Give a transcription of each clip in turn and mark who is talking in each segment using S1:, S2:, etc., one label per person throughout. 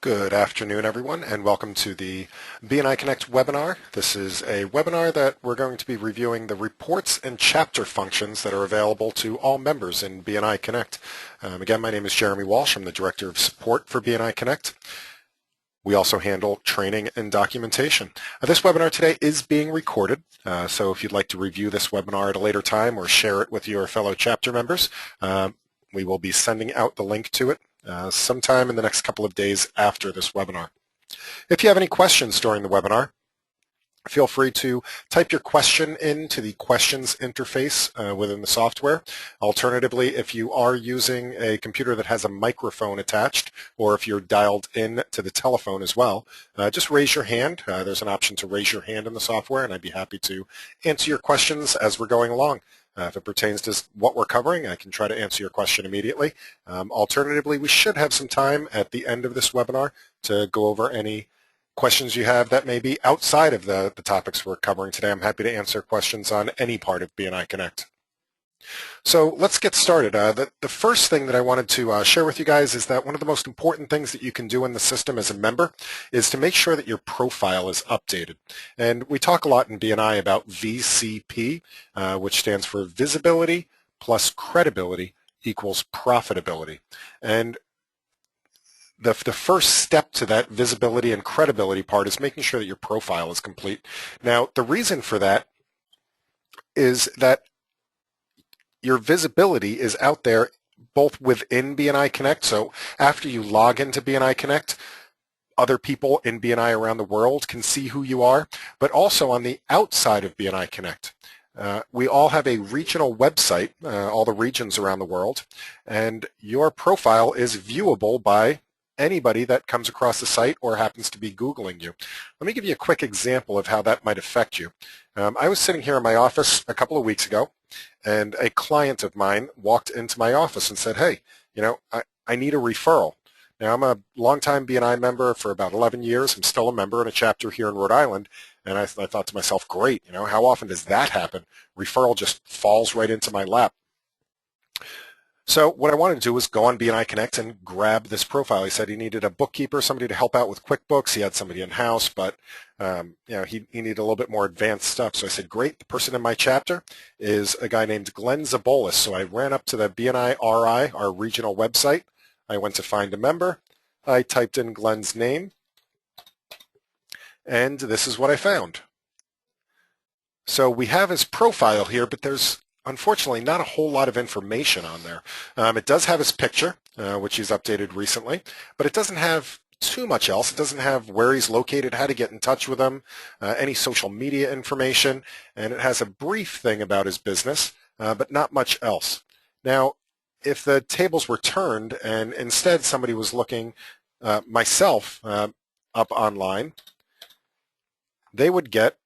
S1: Good afternoon, everyone, and welcome to the BNI Connect webinar. This is a webinar that we're going to be reviewing the reports and chapter functions that are available to all members in BNI Connect. Again, my name is Jeremy Walsh. I'm the Director of Support for BNI Connect. We also handle training and documentation. This webinar today is being recorded, so if you'd like to review this webinar at a later time or share it with your fellow chapter members, we will be sending out the link to it sometime in the next couple of days after this webinar. If you have any questions during the webinar, feel free to type your question into the questions interface within the software. Alternatively, if you are using a computer that has a microphone attached, or if you're dialed in to the telephone as well, just raise your hand. There's an option to raise your hand in the software, and I'd be happy to answer your questions as we're going along. If it pertains to what we're covering, I can try to answer your question immediately. Alternatively, we should have some time at the end of this webinar to go over any questions you have that may be outside of the topics we're covering today. I'm happy to answer questions on any part of BNI Connect. So let's get started. The first thing that I wanted to share with you guys is that one of the most important things that you can do in the system as a member is to make sure that your profile is updated. And we talk a lot in BNI about VCP, which stands for Visibility plus Credibility equals Profitability. And the first step to that visibility and credibility part is making sure that your profile is complete. Now, the reason for that is that your visibility is out there both within BNI Connect. So after you log into BNI Connect, other people in BNI around the world can see who you are, but also on the outside of BNI Connect. We all have a regional website, all the regions around the world, and your profile is viewable by anybody that comes across the site or happens to be Googling you. Let me give you a quick example of how that might affect you. I was sitting here in my office a couple of weeks ago, and a client of mine walked into my office and said, hey, I need a referral. Now, I'm a longtime BNI member for about 11 years. I'm still a member in a chapter here in Rhode Island, and I thought to myself, great, how often does that happen? Referral just falls right into my lap. So what I wanted to do was go on BNI Connect and grab this profile. He said he needed a bookkeeper, somebody to help out with QuickBooks. He had somebody in-house, but he needed a little bit more advanced stuff. So I said, great, the person in my chapter is a guy named Glenn Zabolis. So I ran up to the BNI RI, our regional website. I went to find a member. I typed in Glenn's name, and this is what I found. So we have his profile here, but there's unfortunately not a whole lot of information on there. It does have his picture, which he's updated recently, but it doesn't have too much else. It doesn't have where he's located, how to get in touch with him, any social media information, and it has a brief thing about his business, but not much else. Now, if the tables were turned and instead somebody was looking myself up online, they would get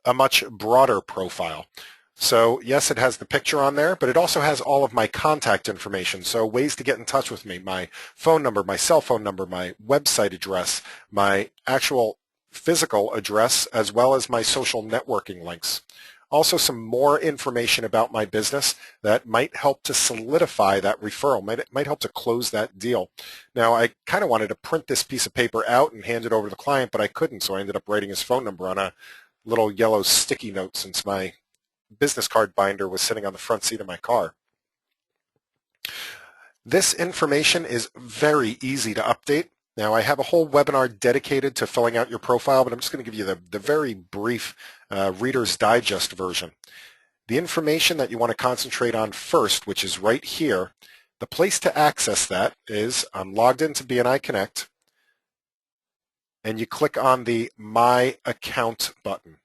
S1: a much broader profile. So yes, it has the picture on there, but it also has all of my contact information. So ways to get in touch with me, my phone number, my cell phone number, my website address, my actual physical address, as well as my social networking links. Also some more information about my business that might help to solidify that referral, might help to close that deal. Now, I kind of wanted to print this piece of paper out and hand it over to the client, but I couldn't, so I ended up writing his phone number on a little yellow sticky note since my business card binder was sitting on the front seat of my car. This information is very easy to update. Now, I have a whole webinar dedicated to filling out your profile, but I'm just going to give you the very brief Reader's Digest version. The information that you want to concentrate on first, which is right here, the place to access that is I'm logged into BNI Connect, and you click on the My Account button.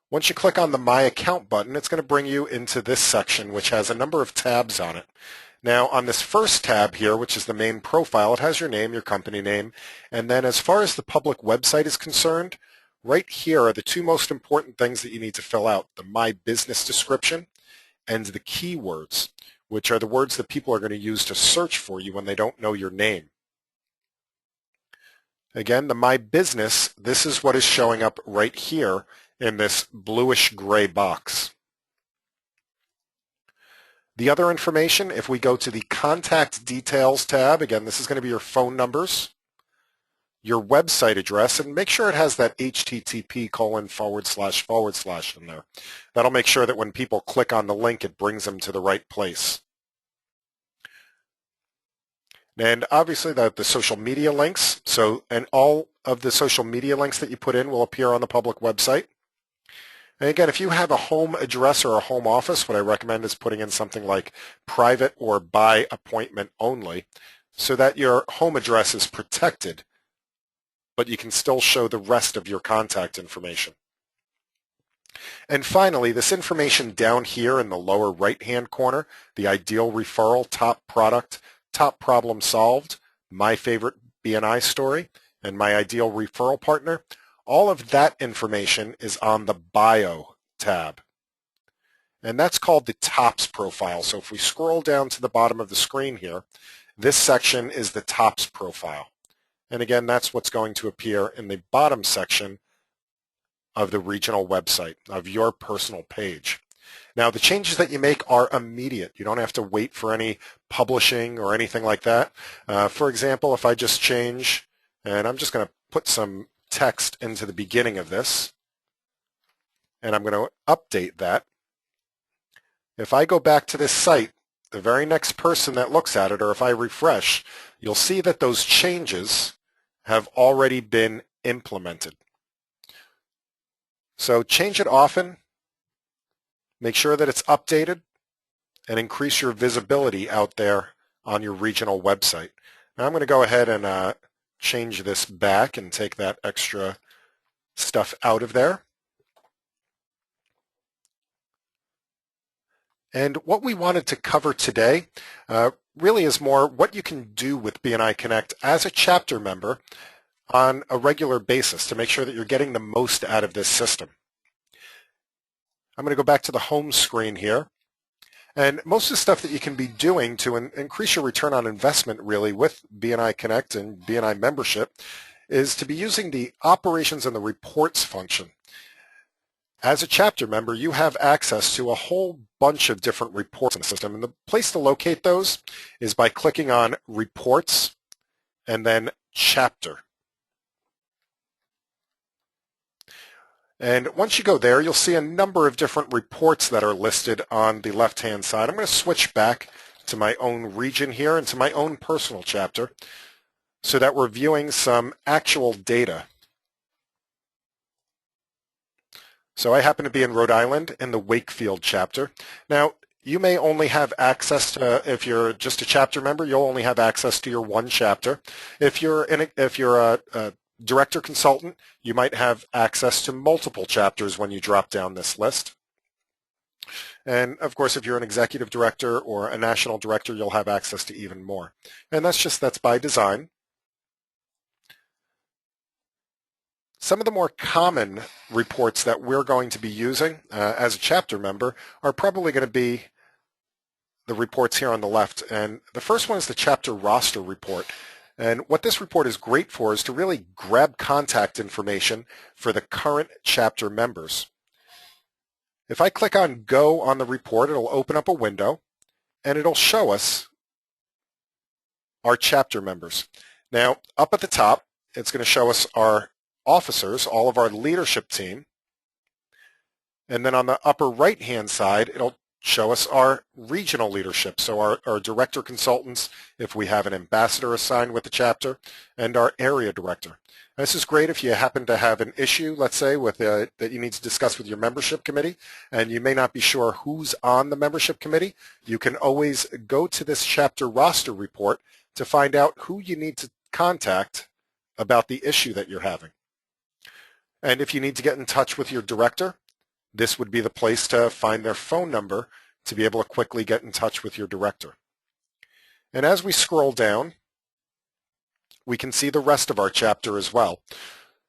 S1: Once you click on the My Account button, it's going to bring you into this section, which has a number of tabs on it. Now, on this first tab here, which is the main profile, it has your name, your company name, and then as far as the public website is concerned, right here are the two most important things that you need to fill out, the My Business description and the keywords, which are the words that people are going to use to search for you when they don't know your name. Again, the My Business, this is what is showing up right here in this bluish gray box. The other information, if we go to the Contact Details tab, again, this is going to be your phone numbers, your website address, and make sure it has that http:// in there. That'll make sure that when people click on the link, it brings them to the right place. And obviously the social media links, and all of the social media links that you put in will appear on the public website. And again, if you have a home address or a home office, what I recommend is putting in something like private or by appointment only, so that your home address is protected, but you can still show the rest of your contact information. And finally, this information down here in the lower right-hand corner, the ideal referral, top product, top problem solved, my favorite BNI story, and my ideal referral partner, all of that information is on the Bio tab. And that's called the TOPS profile. So if we scroll down to the bottom of the screen here, this section is the TOPS profile. And again, that's what's going to appear in the bottom section of the regional website, of your personal page. Now, the changes that you make are immediate. You don't have to wait for any publishing or anything like that. For example, if I just change, and I'm just going to put some text into the beginning of this, and I'm going to update that. If I go back to this site, the very next person that looks at it, or if I refresh, you'll see that those changes have already been implemented. So change it often, make sure that it's updated, and increase your visibility out there on your regional website. Now I'm going to go ahead and change this back and take that extra stuff out of there. And what we wanted to cover today really is more what you can do with BNI Connect as a chapter member on a regular basis to make sure that you're getting the most out of this system. I'm going to go back to the home screen here. And most of the stuff that you can be doing to increase your return on investment really with BNI Connect and BNI membership is to be using the operations and the reports function. As a chapter member, you have access to a whole bunch of different reports in the system, and the place to locate those is by clicking on Reports and then Chapter. And once you go there, you'll see a number of different reports that are listed on the left-hand side. I'm going to switch back to my own region here and to my own personal chapter so that we're viewing some actual data. So I happen to be in Rhode Island in the Wakefield chapter. Now, you may only have access to, if you're just a chapter member, you'll only have access to your one chapter. If you're a director consultant, you might have access to multiple chapters when you drop down this list. And of course, if you're an executive director or a national director, you'll have access to even more. And that's by design. Some of the more common reports that we're going to be using as a chapter member are probably going to be the reports here on the left. And the first one is the chapter roster report. And what this report is great for is to really grab contact information for the current chapter members. If I click on Go on the report, it'll open up a window, and it'll show us our chapter members. Now, up at the top, it's going to show us our officers, all of our leadership team. And then on the upper right-hand side, it'll show us our regional leadership, so our director consultants, if we have an ambassador assigned with the chapter, and our area director. And this is great if you happen to have an issue, let's say, with that you need to discuss with your membership committee, and you may not be sure who's on the membership committee. You can always go to this chapter roster report to find out who you need to contact about the issue that you're having. And if you need to get in touch with your director, this would be the place to find their phone number to be able to quickly get in touch with your director. And as we scroll down, we can see the rest of our chapter as well.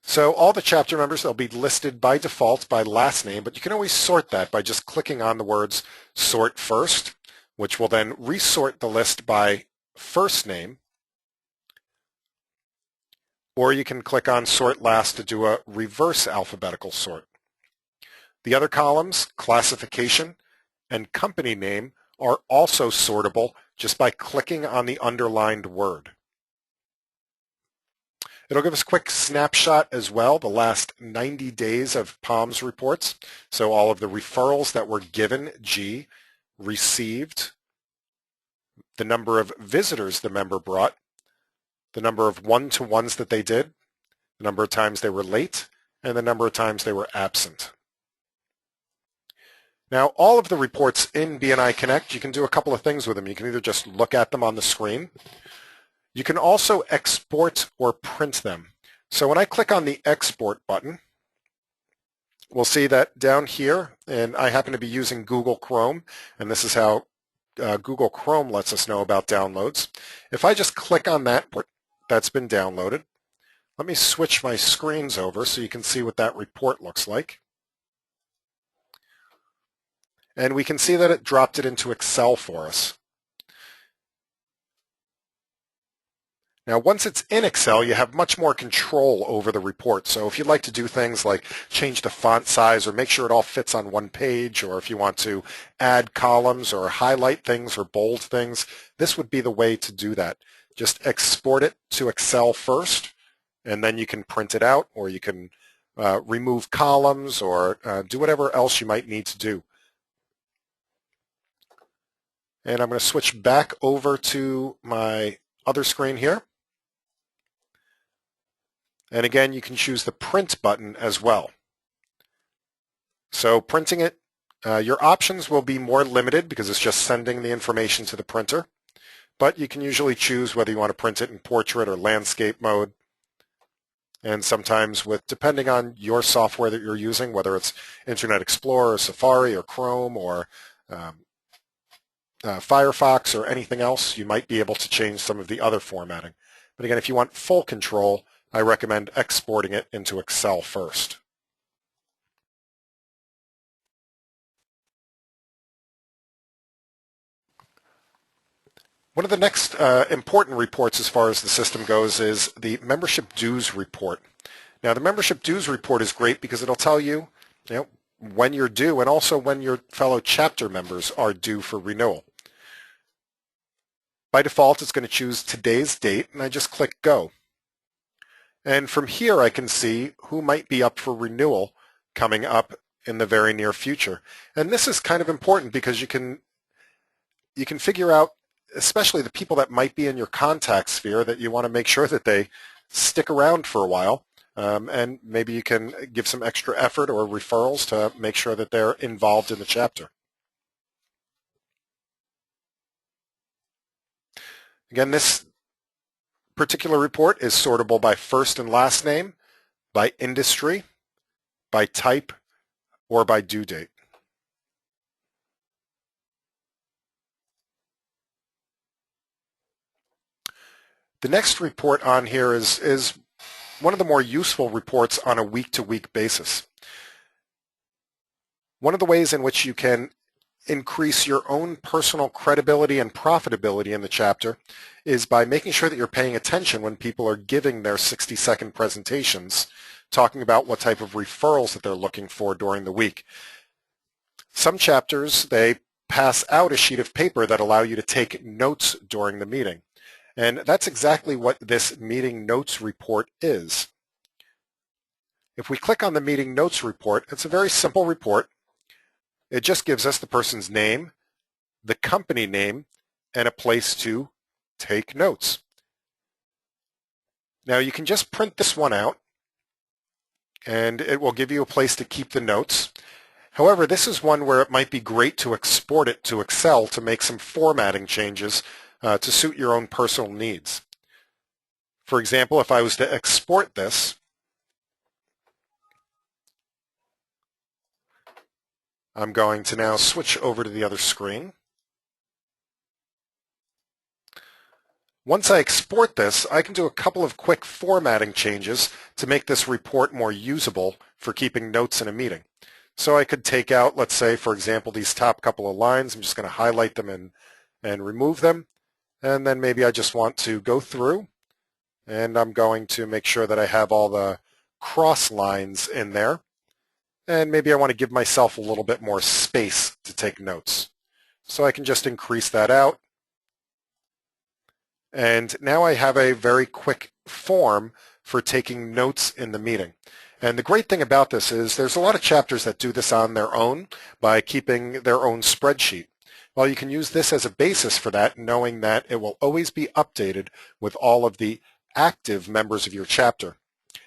S1: So all the chapter members, they'll be listed by default by last name, but you can always sort that by just clicking on the words Sort First, which will then resort the list by first name, or you can click on Sort Last to do a reverse alphabetical sort. The other columns, classification and company name, are also sortable just by clicking on the underlined word. It'll give us a quick snapshot as well, the last 90 days of POMS reports. So all of the referrals that were given, G, received, the number of visitors the member brought, the number of one-to-ones that they did, the number of times they were late, and the number of times they were absent. Now, all of the reports in BNI Connect, you can do a couple of things with them. You can either just look at them on the screen. You can also export or print them. So when I click on the Export button, we'll see that down here, and I happen to be using Google Chrome, and this is how Google Chrome lets us know about downloads. If I just click on that, that's been downloaded. Let me switch my screens over so you can see what that report looks like. And we can see that it dropped it into Excel for us. Now, once it's in Excel, you have much more control over the report. So if you'd like to do things like change the font size or make sure it all fits on one page, or if you want to add columns or highlight things or bold things, this would be the way to do that. Just export it to Excel first, and then you can print it out, or you can remove columns or do whatever else you might need to do. And I'm going to switch back over to my other screen here. And again, you can choose the print button as well. So printing it, your options will be more limited because it's just sending the information to the printer. But you can usually choose whether you want to print it in portrait or landscape mode. And sometimes depending on your software that you're using, whether it's Internet Explorer, or Safari, or Chrome, or Firefox, or anything else, you might be able to change some of the other formatting. But again, if you want full control, I recommend exporting it into Excel first. One of the next important reports as far as the system goes is the membership dues report. Now, the membership dues report is great because it'll tell you, when you're due and also when your fellow chapter members are due for renewal. By default, it's going to choose today's date, and I just click Go. And from here, I can see who might be up for renewal coming up in the very near future. And this is kind of important because you can figure out, especially the people that might be in your contact sphere, that you want to make sure that they stick around for a while. And maybe you can give some extra effort or referrals to make sure that they're involved in the chapter. Again, this particular report is sortable by first and last name, by industry, by type, or by due date. The next report on here is one of the more useful reports on a week-to-week basis. One of the ways in which you can increase your own personal credibility and profitability in the chapter is by making sure that you're paying attention when people are giving their 60-second presentations, talking about what type of referrals that they're looking for during the week. Some chapters, they pass out a sheet of paper that allow you to take notes during the meeting. And that's exactly what this meeting notes report is. If we click on the meeting notes report, it's a very simple report. It just gives us the person's name, the company name, and a place to take notes. Now you can just print this one out, and it will give you a place to keep the notes. However, this is one where it might be great to export it to Excel to make some formatting changes to suit your own personal needs. For example, if I was to export this, I'm going to now switch over to the other screen. Once I export this, I can do a couple of quick formatting changes to make this report more usable for keeping notes in a meeting. So I could take out, let's say, for example, these top couple of lines. I'm just going to highlight them and remove them. And then maybe I just want to go through, and I'm going to make sure that I have all the cross lines in there. And maybe I want to give myself a little bit more space to take notes. So I can just increase that out. And now I have a very quick form for taking notes in the meeting. And the great thing about this is there's a lot of chapters that do this on their own by keeping their own spreadsheet. Well, you can use this as a basis for that, knowing that it will always be updated with all of the active members of your chapter.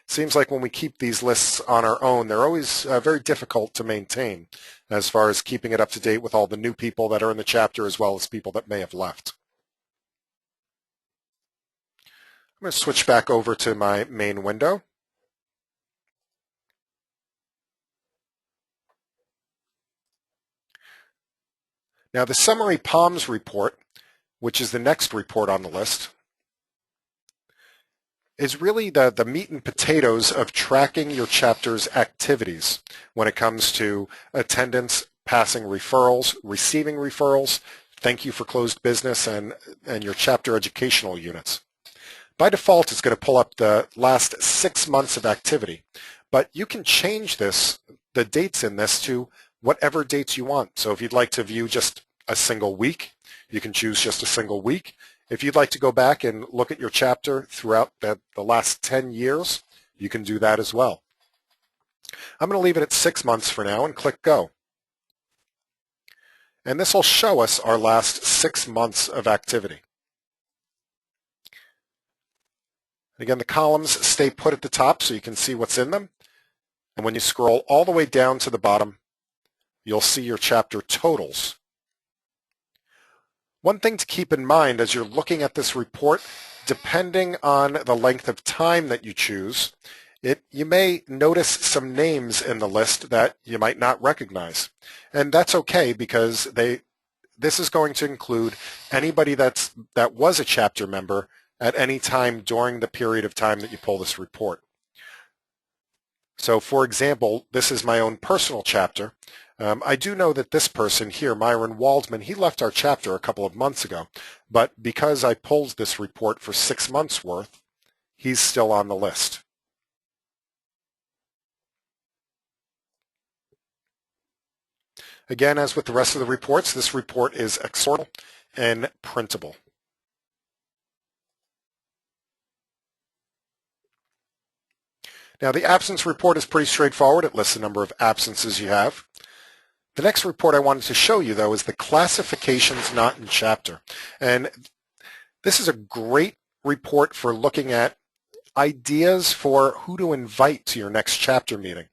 S1: Seems like when we keep these lists on our own, they're always very difficult to maintain as far as keeping it up to date with all the new people that are in the chapter as well as people that may have left. I'm going to switch back over to my main window. Now the Summary POMS report, which is the next report on the list, is really the meat and potatoes of tracking your chapter's activities when it comes to attendance, passing referrals, receiving referrals, thank you for closed business, and your chapter educational units. By default, it's going to pull up the last 6 months of activity, but you can change the dates in this to whatever dates you want. So if you'd like to view just a single week, you can choose just a single week. If you'd like to go back and look at your chapter throughout the last 10 years, you can do that as well. I'm going to leave it at 6 months for now and click Go. And this will show us our last 6 months of activity. Again, the columns stay put at the top so you can see what's in them. And when you scroll all the way down to the bottom, you'll see your chapter totals. One thing to keep in mind as you're looking at this report, depending on the length of time that you choose, you may notice some names in the list that you might not recognize. And that's okay because this is going to include anybody that was a chapter member at any time during the period of time that you pull this report. So for example, this is my own personal chapter. I do know that this person here, Myron Waldman, he left our chapter a couple of months ago, but because I pulled this report for 6 months worth, he's still on the list. Again, as with the rest of the reports, this report is exportable and printable. Now, the absence report is pretty straightforward. It lists the number of absences you have. The next report I wanted to show you, though, is the classifications not in chapter. And this is a great report for looking at ideas for who to invite to your next chapter meeting.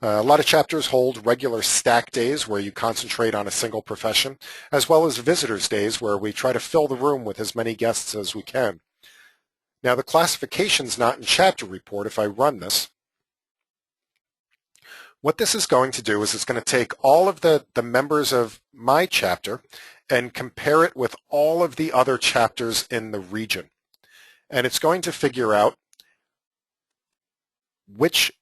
S1: A lot of chapters hold regular stack days where you concentrate on a single profession, as well as visitors days where we try to fill the room with as many guests as we can. Now the classifications not in chapter report, if I run this, what this is going to do is it's going to take all of the members of my chapter and compare it with all of the other chapters in the region. And it's going to figure out which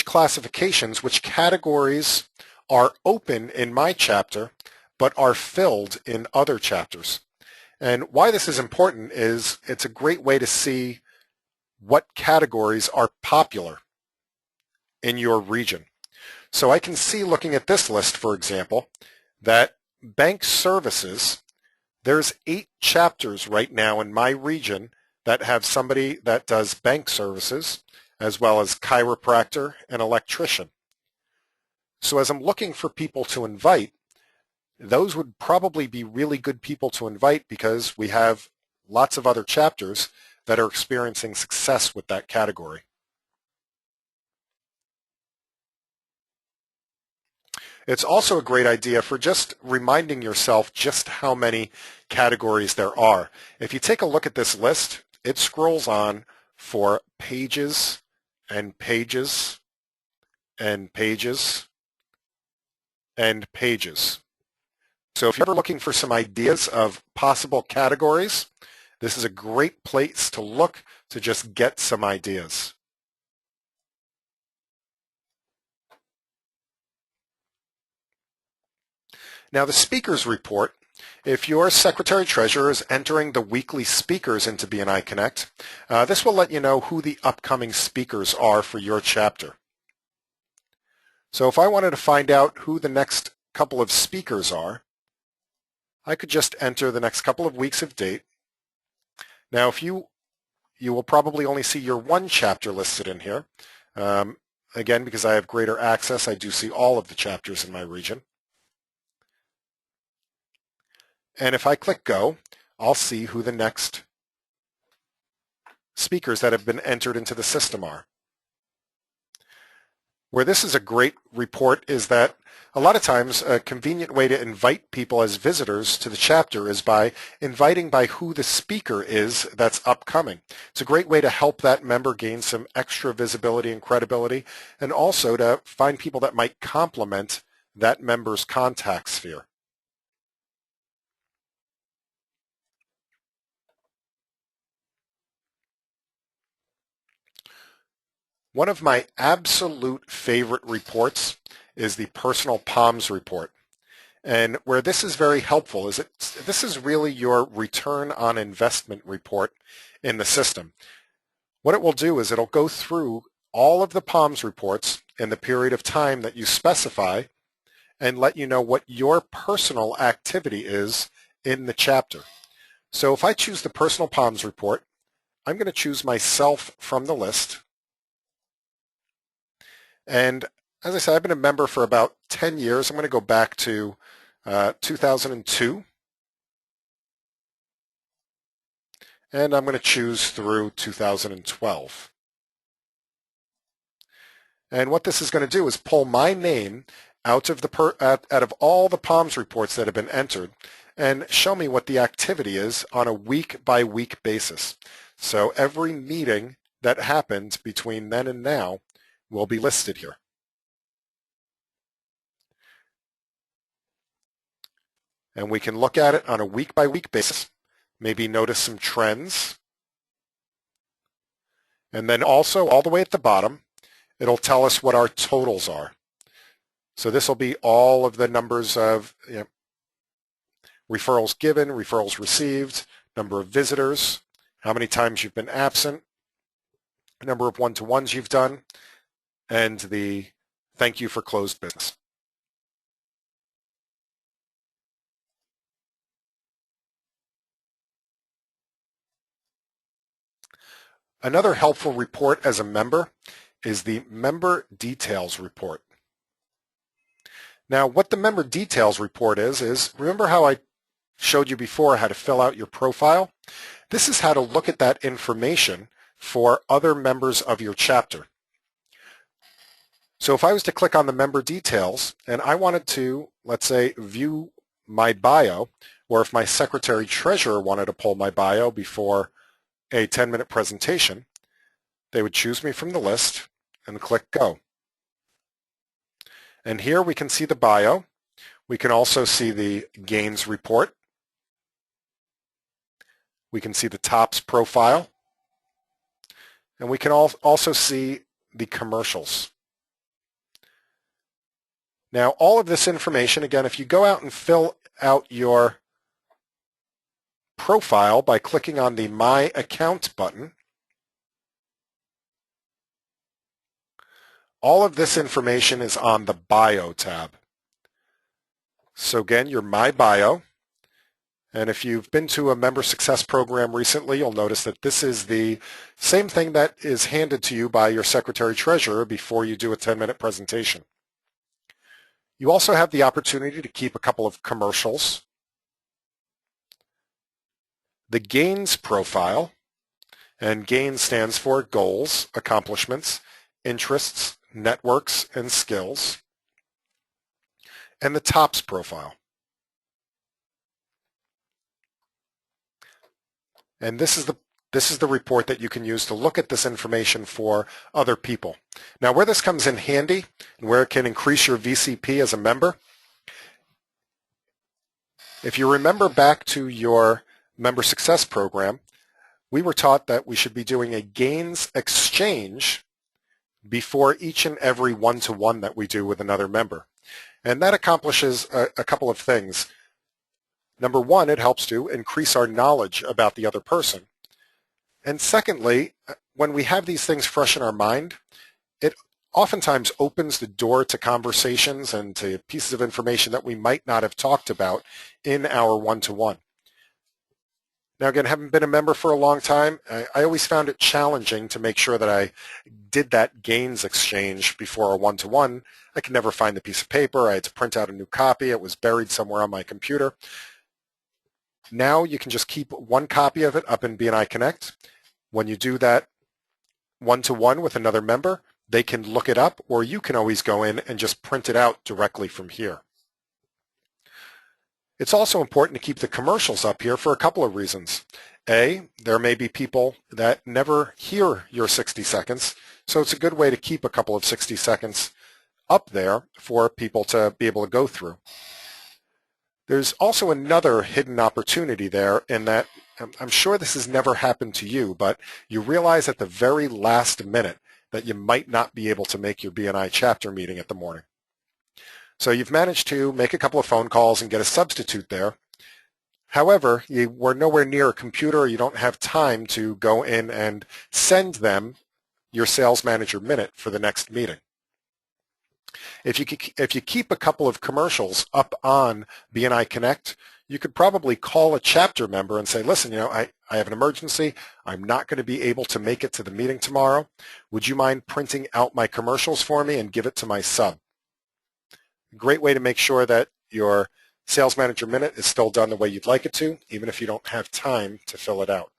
S1: classifications, which categories are open in my chapter but are filled in other chapters. And why this is important is it's a great way to see what categories are popular in your region. So I can see, looking at this list, for example, that bank services, there's 8 chapters right now in my region that have somebody that does bank services, as well as chiropractor and electrician. So as I'm looking for people to invite, those would probably be really good people to invite because we have lots of other chapters that are experiencing success with that category. It's also a great idea for just reminding yourself just how many categories there are. If you take a look at this list, it scrolls on for pages and pages and pages and pages. So if you're ever looking for some ideas of possible categories, this is a great place to look to just get some ideas. Now the speakers report, if your secretary-treasurer is entering the weekly speakers into BNI Connect, this will let you know who the upcoming speakers are for your chapter. So if I wanted to find out who the next couple of speakers are, I could just enter the next couple of weeks of date. Now, if you will probably only see your one chapter listed in here. Again, because I have greater access, I do see all of the chapters in my region. And if I click go, I'll see who the next speakers that have been entered into the system are. Where this is a great report is that a lot of times a convenient way to invite people as visitors to the chapter is by inviting by who the speaker is that's upcoming. It's a great way to help that member gain some extra visibility and credibility, and also to find people that might complement that member's contact sphere. One of my absolute favorite reports is the Personal Palms report. And where this is very helpful is this is really your return on investment report in the system. What it will do is it'll go through all of the Palms reports in the period of time that you specify and let you know what your personal activity is in the chapter. So if I choose the Personal Palms report, I'm going to choose myself from the list. And as I said, I've been a member for about 10 years. I'm going to go back to 2002. And I'm going to choose through 2012. And what this is going to do is pull my name out of all the Palms reports that have been entered and show me what the activity is on a week-by-week basis. So every meeting that happened between then and now will be listed here. And we can look at it on a week-by-week basis, maybe notice some trends. And then also, all the way at the bottom, it'll tell us what our totals are. So this will be all of the numbers of referrals given, referrals received, number of visitors, how many times you've been absent, number of one-to-ones you've done, and the thank you for closed business. Another helpful report as a member is the Member Details Report. Now, what the Member Details Report is remember how I showed you before how to fill out your profile? This is how to look at that information for other members of your chapter. So if I was to click on the member details and I wanted to, let's say, view my bio, or if my secretary treasurer wanted to pull my bio before a 10-minute presentation, they would choose me from the list and click go. And here we can see the bio. We can also see the gains report. We can see the TOPS profile. And we can also see the commercials. Now, all of this information, again, if you go out and fill out your profile by clicking on the My Account button, all of this information is on the Bio tab. So again, your My Bio. And if you've been to a member success program recently, you'll notice that this is the same thing that is handed to you by your secretary treasurer before you do a 10-minute presentation. You also have the opportunity to keep a couple of commercials. The gains profile, and gains stands for goals, accomplishments, interests, networks, and skills. And the TOPS profile. And this is the report that you can use to look at this information for other people. Now, where this comes in handy and where it can increase your VCP as a member, if you remember back to your member success program, we were taught that we should be doing a gains exchange before each and every one-to-one that we do with another member. And that accomplishes a couple of things. Number one, it helps to increase our knowledge about the other person. And secondly, when we have these things fresh in our mind, it oftentimes opens the door to conversations and to pieces of information that we might not have talked about in our one-to-one. Now again, having been a member for a long time, I always found it challenging to make sure that I did that gains exchange before a one-to-one. I could never find the piece of paper. I had to print out a new copy. It was buried somewhere on my computer. Now you can just keep one copy of it up in BNI Connect. When you do that one-to-one with another member, they can look it up, or you can always go in and just print it out directly from here. It's also important to keep the commercials up here for a couple of reasons. A, there may be people that never hear your 60 seconds, so it's a good way to keep a couple of 60 seconds up there for people to be able to go through. There's also another hidden opportunity there in that I'm sure this has never happened to you, but you realize at the very last minute that you might not be able to make your BNI chapter meeting at the morning. So you've managed to make a couple of phone calls and get a substitute there. However, you were nowhere near a computer, or you don't have time to go in and send them your sales manager minute for the next meeting. If you keep a couple of commercials up on BNI Connect, you could probably call a chapter member and say, listen, I have an emergency. I'm not going to be able to make it to the meeting tomorrow. Would you mind printing out my commercials for me and give it to my sub? Great way to make sure that your sales manager minute is still done the way you'd like it to, even if you don't have time to fill it out.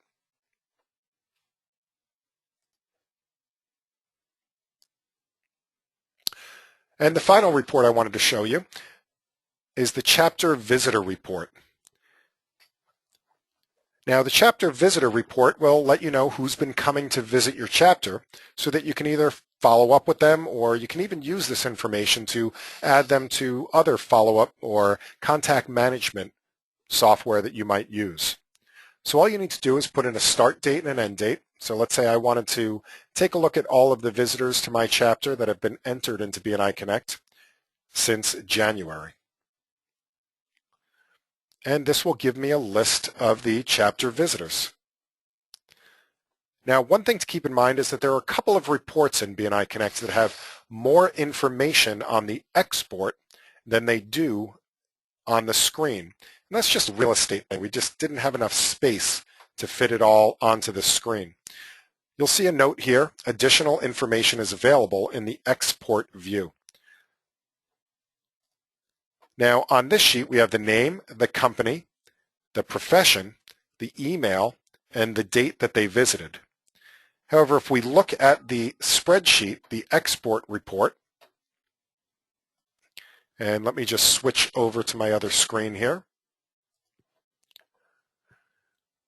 S1: And the final report I wanted to show you is the chapter visitor report. Now, the chapter visitor report will let you know who's been coming to visit your chapter so that you can either follow up with them, or you can even use this information to add them to other follow-up or contact management software that you might use. So all you need to do is put in a start date and an end date. So let's say I wanted to take a look at all of the visitors to my chapter that have been entered into BNI Connect since January. And this will give me a list of the chapter visitors. Now, one thing to keep in mind is that there are a couple of reports in BNI Connect that have more information on the export than they do on the screen. And that's just a real estate thing. We just didn't have enough space to fit it all onto the screen. You'll see a note here, additional information is available in the export view. Now, on this sheet, we have the name, the company, the profession, the email, and the date that they visited. However, if we look at the spreadsheet, the export report, and let me just switch over to my other screen here,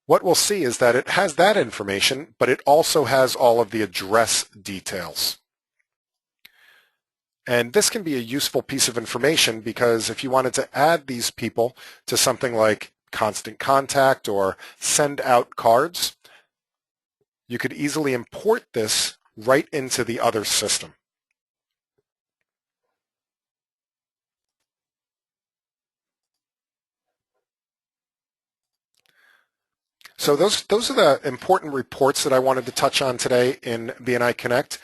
S1: what we'll see is that it has that information, but it also has all of the address details. And this can be a useful piece of information because if you wanted to add these people to something like Constant Contact or send out cards, you could easily import this right into the other system. So those are the important reports that I wanted to touch on today in BNI Connect.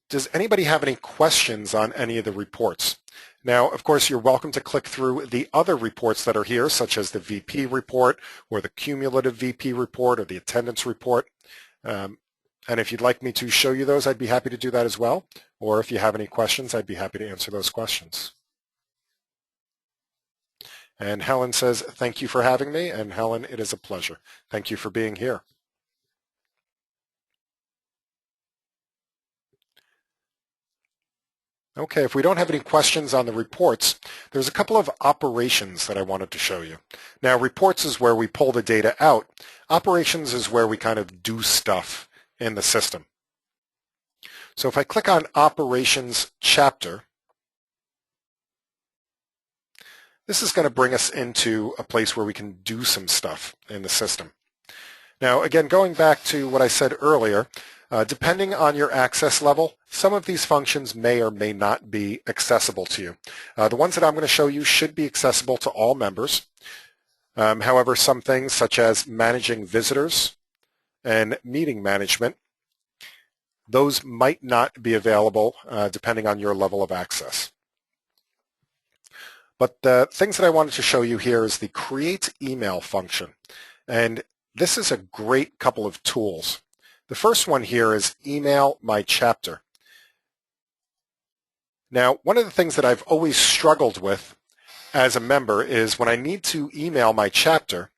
S1: Does anybody have any questions on any of the reports? Now, of course, you're welcome to click through the other reports that are here, such as the VP report or the cumulative VP report or the attendance report. And if you'd like me to show you those, I'd be happy to do that as well. Or if you have any questions, I'd be happy to answer those questions. And Helen says, thank you for having me. And Helen, it is a pleasure. Thank you for being here. Okay, if we don't have any questions on the reports, there's a couple of operations that I wanted to show you. Now, reports is where we pull the data out. Operations is where we kind of do stuff in the system. So if I click on Operations Chapter, this is going to bring us into a place where we can do some stuff in the system. Now, again, going back to what I said earlier, depending on your access level, some of these functions may or may not be accessible to you. The ones that I'm going to show you should be accessible to all members. However, some things such as managing visitors and meeting management, those might not be available depending on your level of access. But the things that I wanted to show you here is the create email function. And this is a great couple of tools. The first one here is email my chapter. Now, one of the things that I've always struggled with as a member is when I need to email my chapter,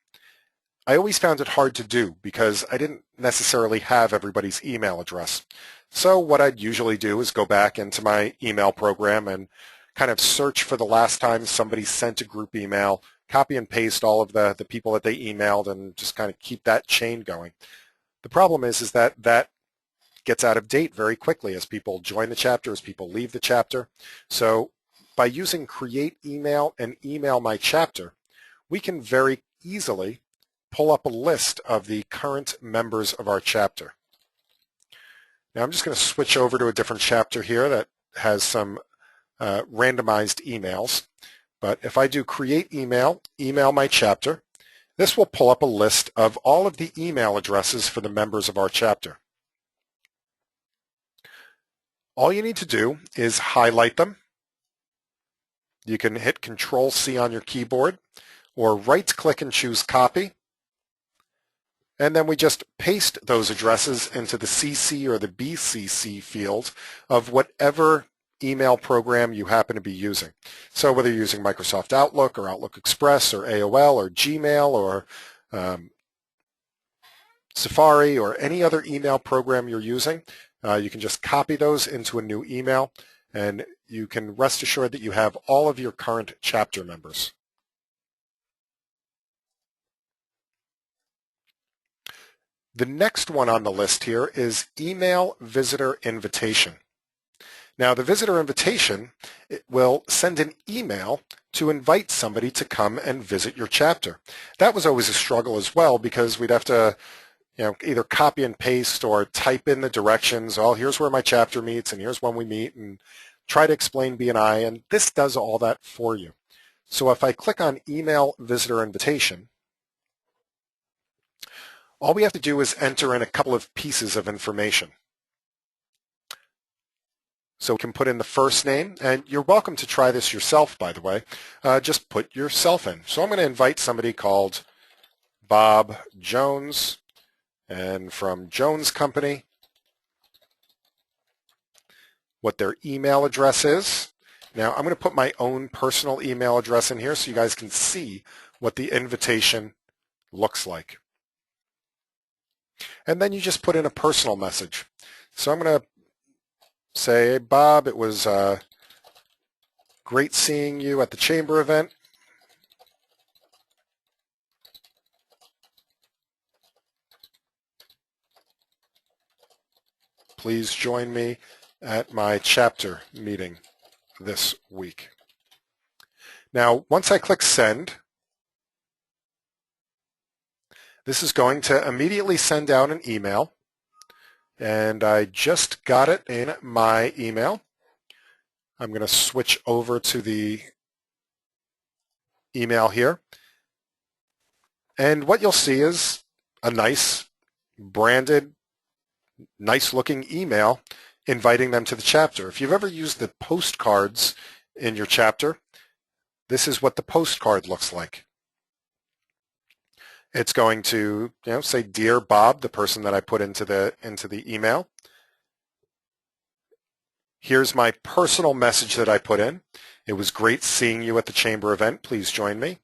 S1: I always found it hard to do because I didn't necessarily have everybody's email address. So what I'd usually do is go back into my email program and kind of search for the last time somebody sent a group email, copy and paste all of the people that they emailed, and just kind of keep that chain going. The problem is that gets out of date very quickly as people join the chapter, as people leave the chapter. So by using create email and email my chapter, we can very easily pull up a list of the current members of our chapter. Now I'm just going to switch over to a different chapter here that has some randomized emails. But if I do create email, email my chapter, this will pull up a list of all of the email addresses for the members of our chapter. All you need to do is highlight them. You can hit Control-C on your keyboard or right-click and choose Copy. And then we just paste those addresses into the CC or the BCC field of whatever email program you happen to be using. So whether you're using Microsoft Outlook or Outlook Express or AOL or Gmail or Safari or any other email program you're using, you can just copy those into a new email, and you can rest assured that you have all of your current chapter members. The next one on the list here is email visitor invitation. Now, the visitor invitation will send an email to invite somebody to come and visit your chapter. That was always a struggle as well because we'd have to either copy and paste or type in the directions. Oh, here's where my chapter meets and here's when we meet, and try to explain BNI, and this does all that for you. So if I click on email visitor invitation, all we have to do is enter in a couple of pieces of information. So we can put in the first name, and you're welcome to try this yourself, by the way. Just put yourself in. So I'm going to invite somebody called Bob Jones, and from Jones Company, what their email address is. Now I'm going to put my own personal email address in here so you guys can see what the invitation looks like. And then you just put in a personal message. So I'm going to say, hey, Bob, it was great seeing you at the chamber event. Please join me at my chapter meeting this week. Now, once I click send, this is going to immediately send out an email, and I just got it in my email. I'm going to switch over to the email here, and what you'll see is a nice branded, nice looking email inviting them to the chapter. If you've ever used the postcards in your chapter, this is what the postcard looks like. It's going to, say, Dear Bob, the person that I put into the email. Here's my personal message that I put in. It was great seeing you at the chamber event. Please join me.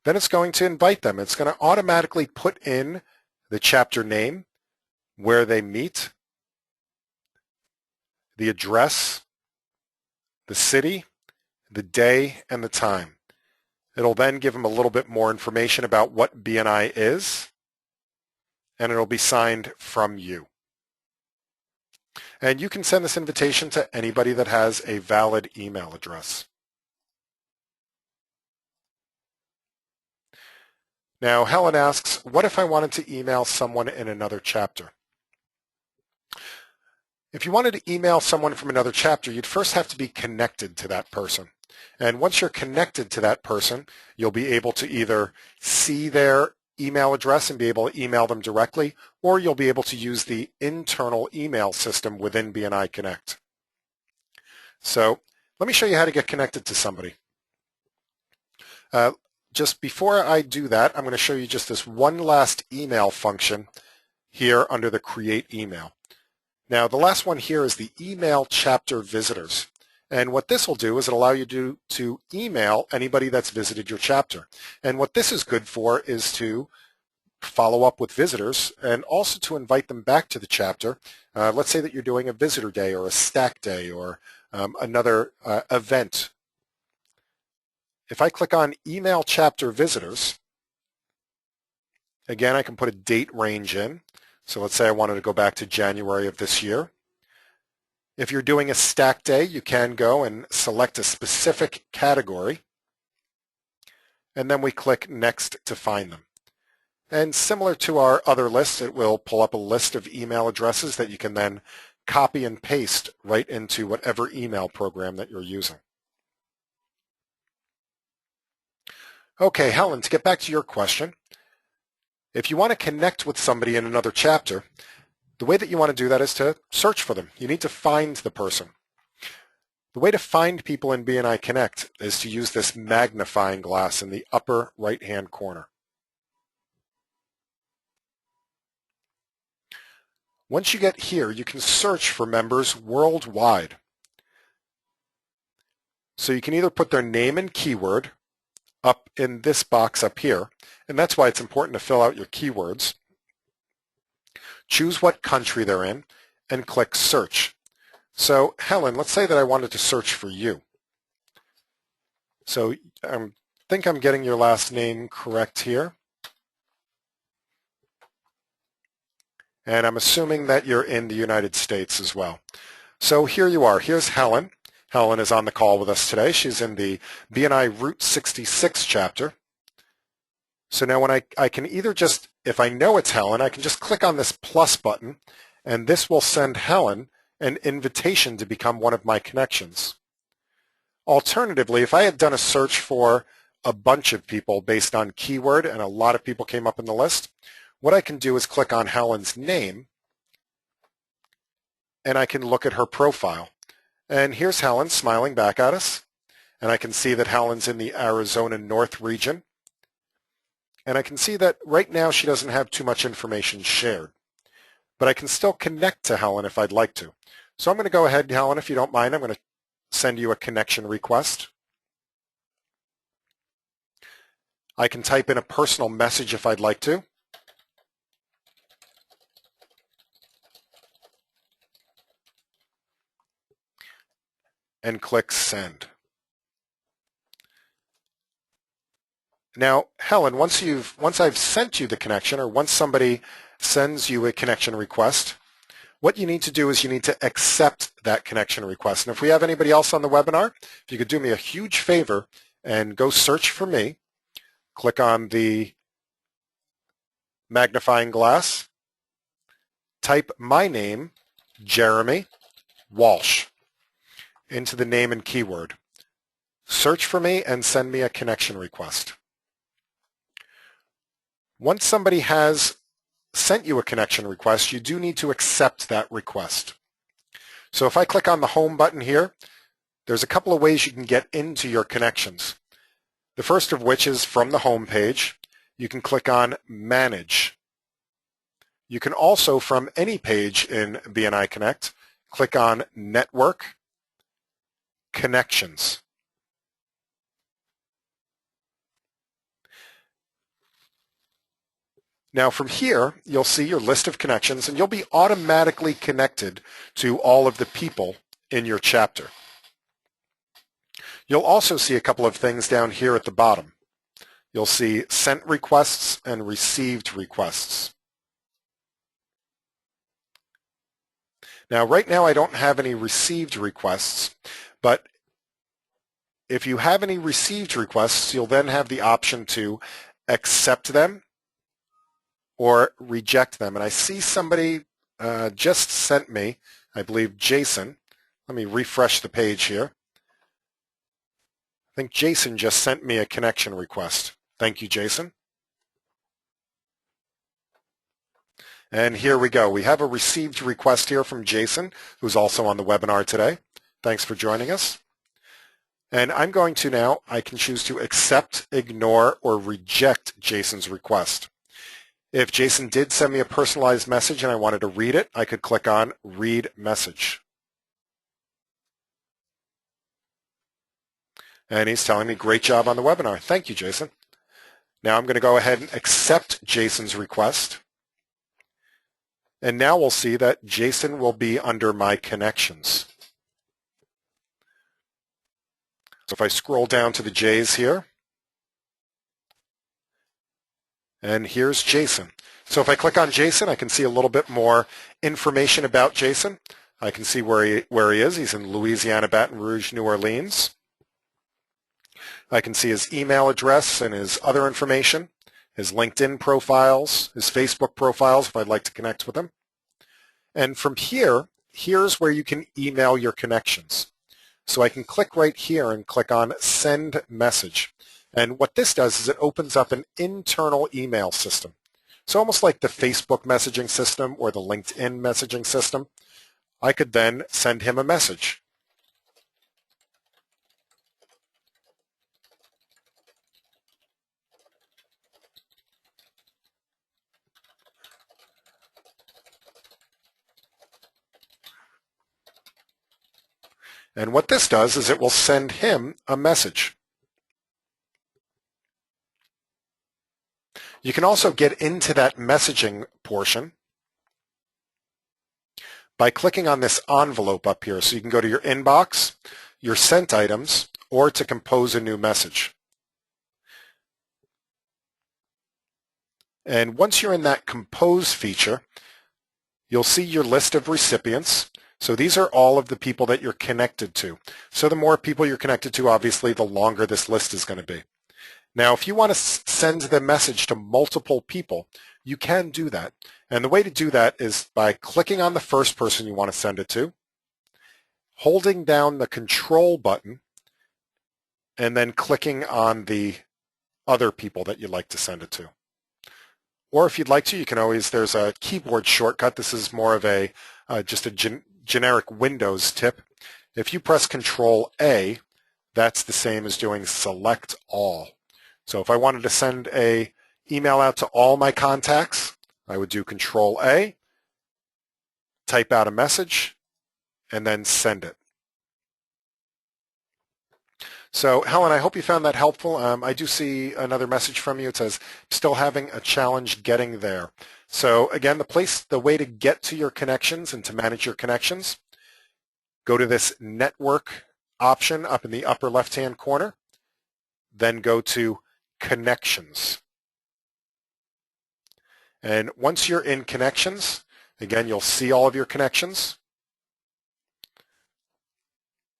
S1: Then it's going to invite them. It's going to automatically put in the chapter name, where they meet, the address, the city, the day, and the time. It'll then give them a little bit more information about what BNI is, and it'll be signed from you. And you can send this invitation to anybody that has a valid email address. Now, Helen asks, what if I wanted to email someone in another chapter? If you wanted to email someone from another chapter, you'd first have to be connected to that person. And once you're connected to that person, you'll be able to either see their email address and be able to email them directly, or you'll be able to use the internal email system within BNI Connect. So let me show you how to get connected to somebody. Just before I do that, I'm going to show you just this one last email function here under the Create Email. Now, the last one here is the Email Chapter Visitors. And what this will do is it'll allow you to email anybody that's visited your chapter. And what this is good for is to follow up with visitors and also to invite them back to the chapter. Let's say that you're doing a visitor day or a stack day or another event. If I click on Email Chapter Visitors, again, I can put a date range in. So let's say I wanted to go back to January of this year. If you're doing a stack day, you can go and select a specific category, and then we click Next to find them. And similar to our other lists, it will pull up a list of email addresses that you can then copy and paste right into whatever email program that you're using. Okay, Helen, to get back to your question, if you want to connect with somebody in another chapter, the way that you want to do that is to search for them. You need to find the person. The way to find people in BNI Connect is to use this magnifying glass in the upper right-hand corner. Once you get here, you can search for members worldwide. So you can either put their name and keyword up in this box up here, and that's why it's important to fill out your keywords. Choose what country they're in, and click Search. So, Helen, let's say that I wanted to search for you. So I think I'm getting your last name correct here. And I'm assuming that you're in the United States as well. So here you are. Here's Helen. Helen is on the call with us today. She's in the BNI Route 66 chapter. So now when I can either just, if I know it's Helen, I can just click on this plus button, and this will send Helen an invitation to become one of my connections. Alternatively, if I had done a search for a bunch of people based on keyword and a lot of people came up in the list, what I can do is click on Helen's name, and I can look at her profile. And here's Helen smiling back at us, and I can see that Helen's in the Arizona North region. And I can see that right now she doesn't have too much information shared. But I can still connect to Helen if I'd like to. So I'm going to go ahead, Helen, if you don't mind, I'm going to send you a connection request. I can type in a personal message if I'd like to. And click Send. Now, Helen, once I've sent you the connection, or once somebody sends you a connection request, what you need to do is you need to accept that connection request. And if we have anybody else on the webinar, if you could do me a huge favor and go search for me, click on the magnifying glass, type my name, Jeremy Walsh, into the name and keyword. Search for me and send me a connection request. Once somebody has sent you a connection request, you do need to accept that request. So if I click on the home button here, there's a couple of ways you can get into your connections. The first of which is from the home page. You can click on Manage. You can also, from any page in BNI Connect, click on Network, Connections. Now from here, you'll see your list of connections, and you'll be automatically connected to all of the people in your chapter. You'll also see a couple of things down here at the bottom. You'll see sent requests and received requests. Now, right now I don't have any received requests, but if you have any received requests, you'll then have the option to accept them or reject them. And I see somebody just sent me, I believe Jason. Let me refresh the page here. I think Jason just sent me a connection request. Thank you, Jason. And here we go. We have a received request here from Jason, who's also on the webinar today. Thanks for joining us. And I'm going to now, I can choose to accept, ignore, or reject Jason's request. If Jason did send me a personalized message and I wanted to read it, I could click on Read Message. And he's telling me, great job on the webinar. Thank you, Jason. Now I'm going to go ahead and accept Jason's request. And now we'll see that Jason will be under my connections. So if I scroll down to the J's here, and here's Jason. So if I click on Jason, I can see a little bit more information about Jason. I can see where he is. He's in Louisiana, Baton Rouge, New Orleans. I can see his email address and his other information, his LinkedIn profiles, his Facebook profiles if I'd like to connect with him. And from here, here's where you can email your connections. So I can click right here and click on Send Message. And what this does is it opens up an internal email system. So almost like the Facebook messaging system or the LinkedIn messaging system, I could then send him a message. And what this does is it will send him a message. You can also get into that messaging portion by clicking on this envelope up here. So you can go to your inbox, your sent items, or to compose a new message. And once you're in that compose feature, you'll see your list of recipients. So these are all of the people that you're connected to. So the more people you're connected to, obviously, the longer this list is going to be. Now, if you want to send the message to multiple people, you can do that. And the way to do that is by clicking on the first person you want to send it to, holding down the control button, and then clicking on the other people that you'd like to send it to. Or if you'd like to, you can always, there's a keyboard shortcut. This is more of a just a generic Windows tip. If you press Control A, that's the same as doing Select All. So if I wanted to send an email out to all my contacts, I would do Control A, type out a message, and then send it. So Helen, I hope you found that helpful. I do see another message from you. It says, still having a challenge getting there. So again, the way to get to your connections and to manage your connections, go to this network option up in the upper left-hand corner, then go to Connections. And once you're in Connections, again, you'll see all of your connections.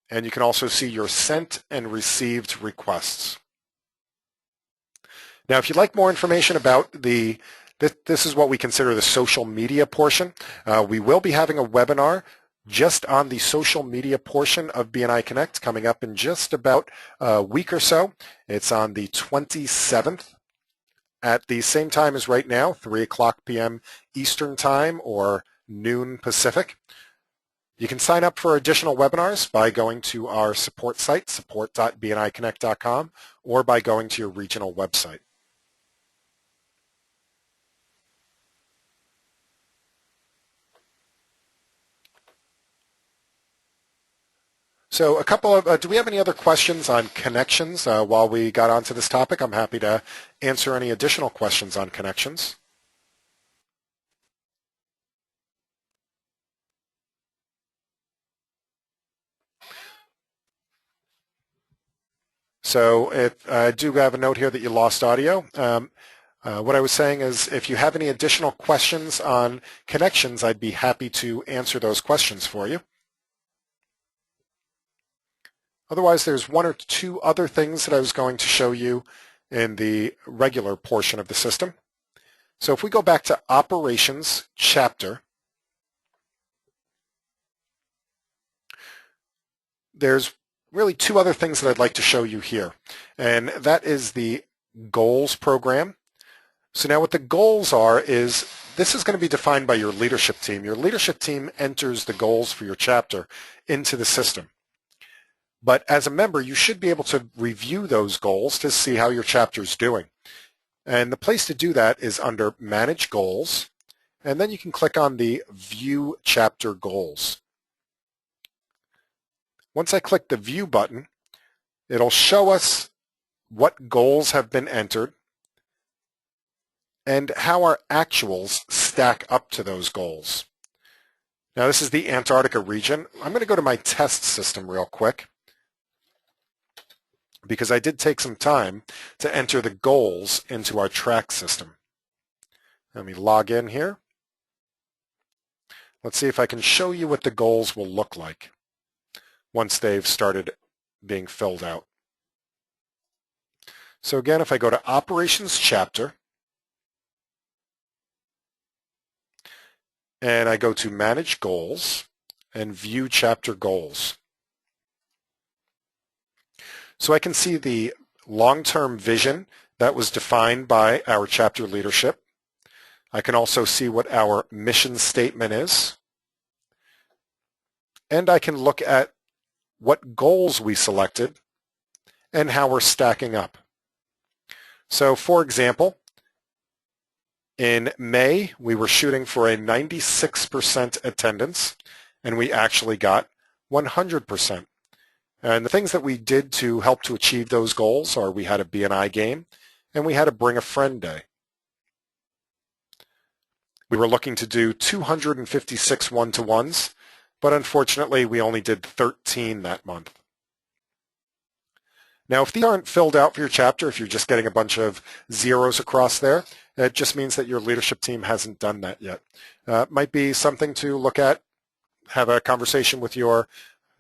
S1: And you can also see your sent and received requests. Now, if you'd like more information about this is what we consider the social media portion. We will be having a webinar just on the social media portion of BNI Connect coming up in just about a week or so. It's on the 27th at the same time as right now, 3 o'clock p.m. Eastern Time or noon Pacific. You can sign up for additional webinars by going to our support site, support.bniconnect.com, or by going to your regional website. So a couple of, do we have any other questions on connections while we got onto this topic? I'm happy to answer any additional questions on connections. So I do have a note here that you lost audio. What I was saying is if you have any additional questions on connections, I'd be happy to answer those questions for you. Otherwise, there's one or two other things that I was going to show you in the regular portion of the system. So if we go back to Operations Chapter, there's really two other things that I'd like to show you here, and that is the Goals program. So now what the goals are is this is going to be defined by your leadership team. Your leadership team enters the goals for your chapter into the system. But as a member, you should be able to review those goals to see how your chapter is doing. And the place to do that is under Manage Goals, and then you can click on the View Chapter Goals. Once I click the View button, it'll show us what goals have been entered and how our actuals stack up to those goals. Now this is the Antarctica region. I'm going to go to my test system real quick because I did take some time to enter the goals into our track system. Let me log in here. Let's see if I can show you what the goals will look like once they've started being filled out. So again, if I go to Operations Chapter, and I go to Manage Goals and View Chapter Goals. So I can see the long-term vision that was defined by our chapter leadership. I can also see what our mission statement is. And I can look at what goals we selected and how we're stacking up. So for example, in May, we were shooting for a 96% attendance, and we actually got 100%. And the things that we did to help to achieve those goals are we had a BNI game, and we had a Bring a Friend Day. We were looking to do 256 one-to-ones, but unfortunately, we only did 13 that month. Now, if these aren't filled out for your chapter, if you're just getting a bunch of zeros across there, it just means that your leadership team hasn't done that yet. It might be something to look at, have a conversation with your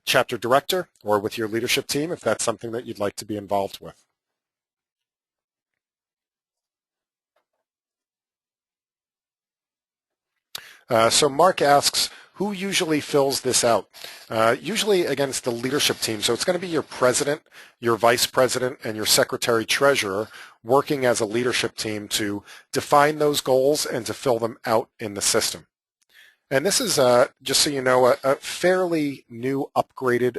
S1: chapter director or with your leadership team if that's something that you'd like to be involved with. So Mark asks, who usually fills this out? Usually against the leadership team. So it's going to be your president, your vice president, and your secretary treasurer working as a leadership team to define those goals and to fill them out in the system. And this is, just so you know, a fairly new upgraded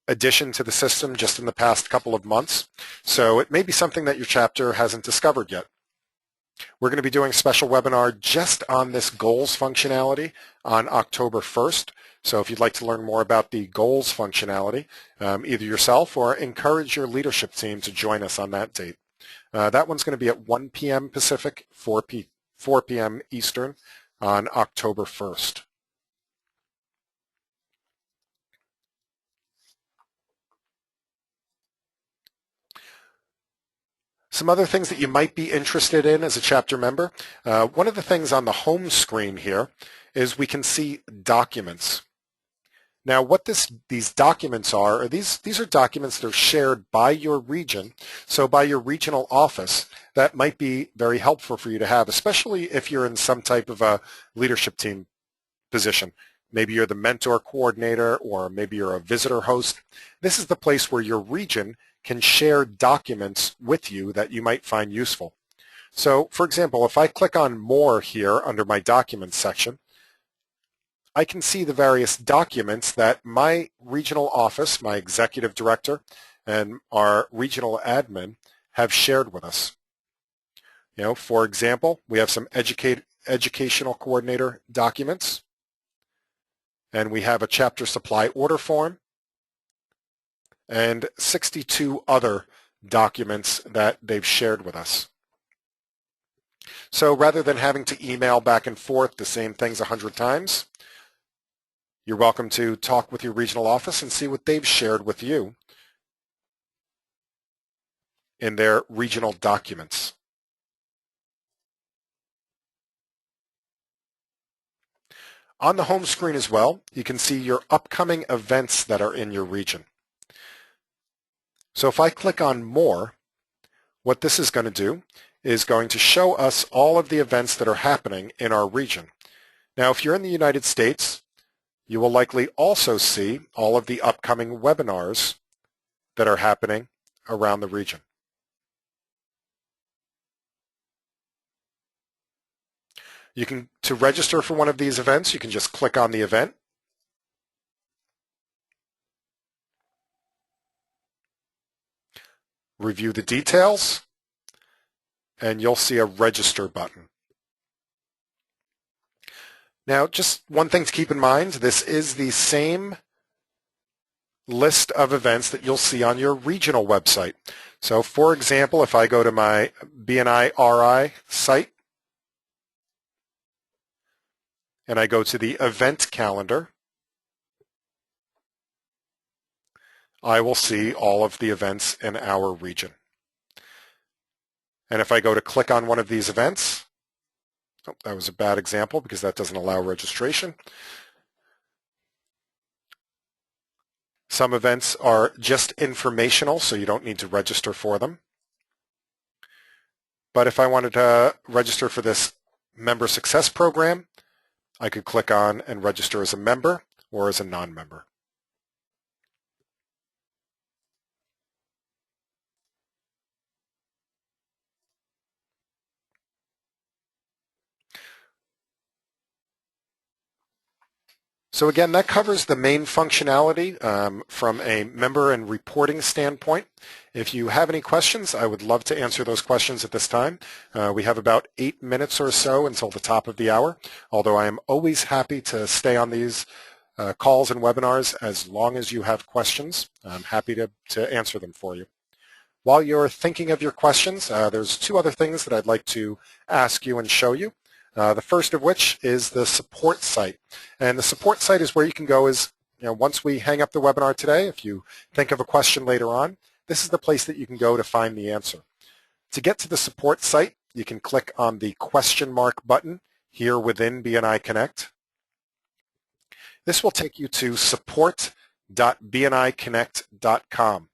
S1: addition to the system just in the past couple of months. So it may be something that your chapter hasn't discovered yet. We're going to be doing a special webinar just on this goals functionality on October 1st. So if you'd like to learn more about the goals functionality, either yourself or encourage your leadership team to join us on that date. That one's going to be at 1 p.m. Pacific, 4 p.m. Eastern on October 1st. Some other things that you might be interested in as a chapter member. One of the things on the home screen here is we can see documents. Now what these documents are these are documents that are shared by your region, so by your regional office. That might be very helpful for you to have, especially if you're in some type of a leadership team position. Maybe you're the mentor coordinator or maybe you're a visitor host. This is the place where your region can share documents with you that you might find useful. So for example, if I click on More here under my Documents section, I can see the various documents that my regional office, my executive director, and our regional admin have shared with us. You know, for example, we have some educational coordinator documents, and we have a chapter supply order form, and 62 other documents that they've shared with us. So rather than having to email back and forth the same things 100 times, you're welcome to talk with your regional office and see what they've shared with you in their regional documents. On the home screen as well, you can see your upcoming events that are in your region. So if I click on More, what this is going to do is going to show us all of the events that are happening in our region. Now, if you're in the United States, you will likely also see all of the upcoming webinars that are happening around the region. To register for one of these events, you can just click on the event. Review the details, and you'll see a register button. Now, just one thing to keep in mind, this is the same list of events that you'll see on your regional website. So, for example, if I go to my BNI RI site, and I go to the event calendar, I will see all of the events in our region. And if I go to click on one of these events, oh, that was a bad example because that doesn't allow registration. Some events are just informational, so you don't need to register for them. But if I wanted to register for this member success program, I could click on and register as a member or as a non-member. So again, that covers the main functionality from a member and reporting standpoint. If you have any questions, I would love to answer those questions at this time. We have about 8 minutes or so until the top of the hour, although I am always happy to stay on these calls and webinars as long as you have questions. I'm happy to answer them for you. While you're thinking of your questions, there's 2 other things that I'd like to ask you and show you. The first of which is the support site. And the support site is where you can go once we hang up the webinar today, if you think of a question later on, this is the place that you can go to find the answer. To get to the support site, you can click on the question mark button here within BNI Connect. This will take you to support.bniconnect.com.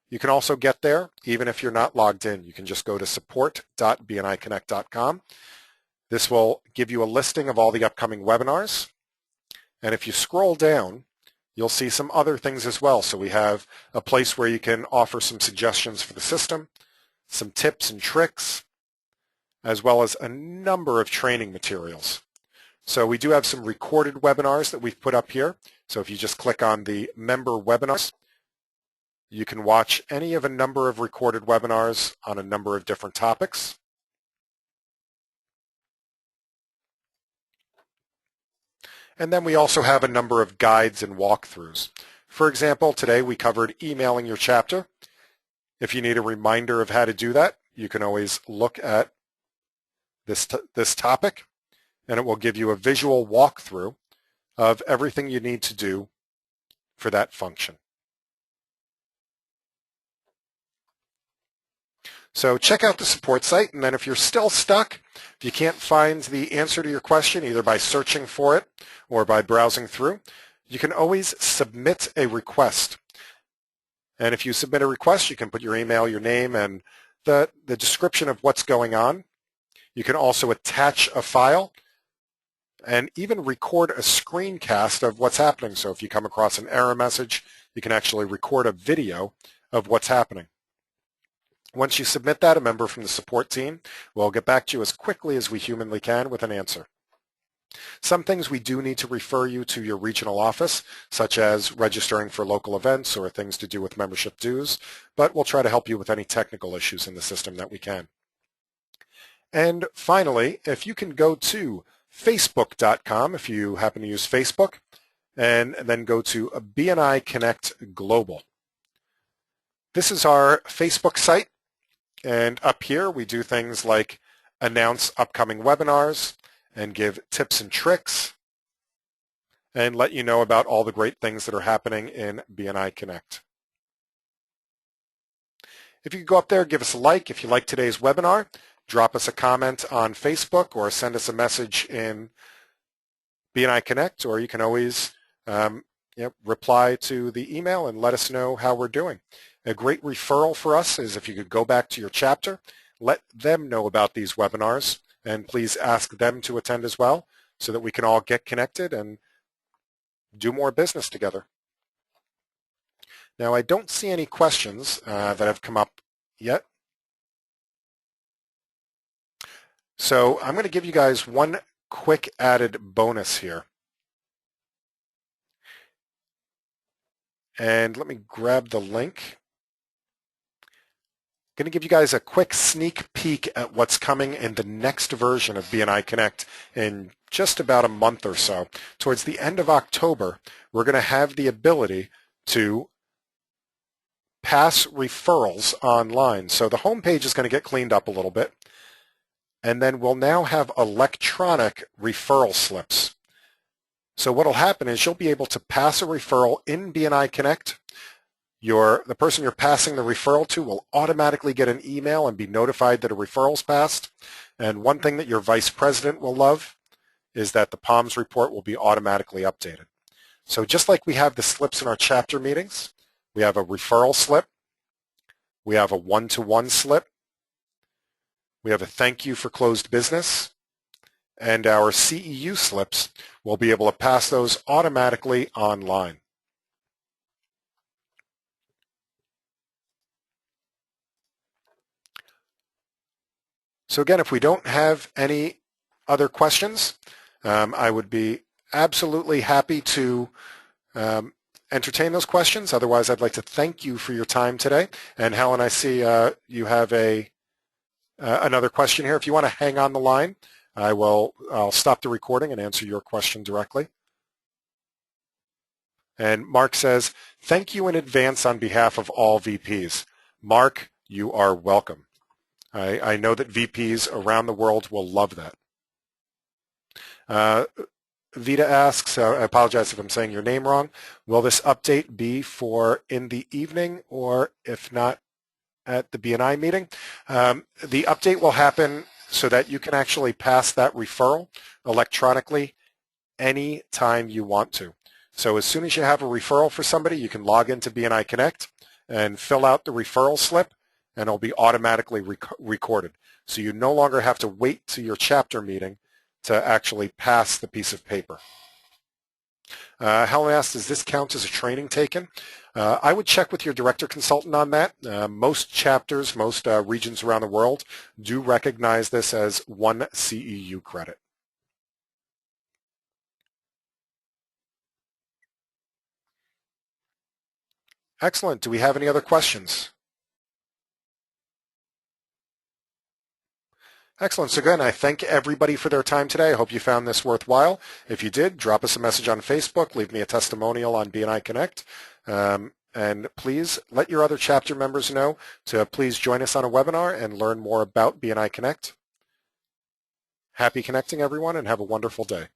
S1: You can also get there even if you're not logged in. You can just go to support.bniconnect.com. This will give you a listing of all the upcoming webinars. And if you scroll down, you'll see some other things as well. So we have a place where you can offer some suggestions for the system, some tips and tricks, as well as a number of training materials. So we do have some recorded webinars that we've put up here. So if you just click on the member webinars, you can watch any of a number of recorded webinars on a number of different topics. And then we also have a number of guides and walkthroughs. For example, today we covered emailing your chapter. If you need a reminder of how to do that, you can always look at this topic, and it will give you a visual walkthrough of everything you need to do for that function. So check out the support site, and then if you're still stuck, if you can't find the answer to your question, either by searching for it or by browsing through, you can always submit a request. And if you submit a request, you can put your email, your name, and the description of what's going on. You can also attach a file and even record a screencast of what's happening. So if you come across an error message, you can actually record a video of what's happening. Once you submit that, a member from the support team will get back to you as quickly as we humanly can with an answer. Some things we do need to refer you to your regional office, such as registering for local events or things to do with membership dues, but we'll try to help you with any technical issues in the system that we can. And finally, if you can go to facebook.com, if you happen to use Facebook, and then go to BNI Connect Global. This is our Facebook site. And up here, we do things like announce upcoming webinars and give tips and tricks and let you know about all the great things that are happening in BNI Connect. If you could go up there, give us a like. If you like today's webinar, drop us a comment on Facebook or send us a message in BNI Connect, or you can always reply to the email and let us know how we're doing. A great referral for us is if you could go back to your chapter, let them know about these webinars, and please ask them to attend as well so that we can all get connected and do more business together. Now, I don't see any questions that have come up yet. So I'm going to give you guys one quick added bonus here. And let me grab the link. I'm going to give you guys a quick sneak peek at what's coming in the next version of BNI Connect in just about a month or so. Towards the end of October, we're going to have the ability to pass referrals online. So the homepage is going to get cleaned up a little bit. And then we'll now have electronic referral slips. So what will happen is you'll be able to pass a referral in BNI Connect. The person you're passing the referral to will automatically get an email and be notified that a referral's passed. And one thing that your vice president will love is that the POMS report will be automatically updated. So just like we have the slips in our chapter meetings, we have a referral slip, we have a one-to-one slip, we have a thank you for closed business, and our CEU slips, we'll be able to pass those automatically online. So again, if we don't have any other questions, I would be absolutely happy to entertain those questions. Otherwise, I'd like to thank you for your time today. And Helen, I see you have another question here. If you want to hang on the line, I'll stop the recording and answer your question directly. And Mark says, thank you in advance on behalf of all VPs. Mark, you are welcome. I know that VPs around the world will love that. Vita asks, I apologize if I'm saying your name wrong, will this update be for in the evening or if not at the BNI meeting? The update will happen so that you can actually pass that referral electronically any time you want to. So as soon as you have a referral for somebody, you can log into BNI Connect and fill out the referral slip, and it'll be automatically recorded. So you no longer have to wait to your chapter meeting to actually pass the piece of paper. Helen asked, does this count as a training taken? I would check with your director consultant on that. Most chapters, most regions around the world do recognize this as one CEU credit. Excellent. Do we have any other questions? Excellent. So again, I thank everybody for their time today. I hope you found this worthwhile. If you did, drop us a message on Facebook, leave me a testimonial on BNI Connect, and please let your other chapter members know to please join us on a webinar and learn more about BNI Connect. Happy connecting, everyone, and have a wonderful day.